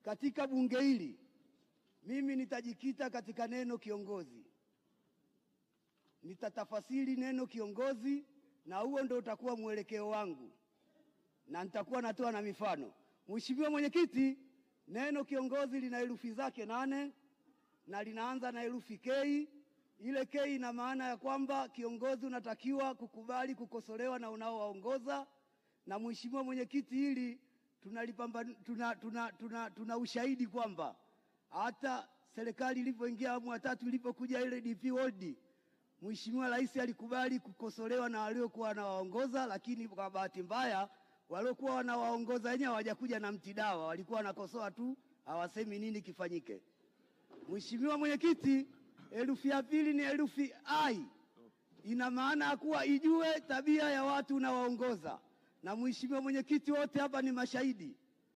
Katika bunge hili mimi nitajikita katika neno kiongozi. Nitatafasiri neno kiongozi na huo ndio utakuwa mwelekeo wangu. Na nitakuwa natoa na mifano. Mheshimiwa Mwenyekiti, neno kiongozi lina herufi zake 8 na linaanza na herufi K. Ile K ina maana ya kwamba kiongozi unatakiwa kukubali kukosolewa na unaowaongoza. Na Mheshimiwa Mwenyekiti, hili tuna ushahidi kwamba hata serikali ilipoingia awamu ya 3 ilipokuja ile DP World, Mheshimiwa Rais alikubali kukosolewa na waliokuwa wanawaongoza, lakini kwa bahati mbaya waliokuwa wanawaongoza wenyewe hawajakuja na mtidawa, walikuwa wanakosoa tu, hawasemi nini kifanyike. Mheshimiwa Mwenyekiti, herufi ya pili ni herufi I. Ina maana ya kuwa ijue tabia ya watu unawaongoza. Na Mheshimiwa Mwenyekiti, wote hapa ni mashahidi.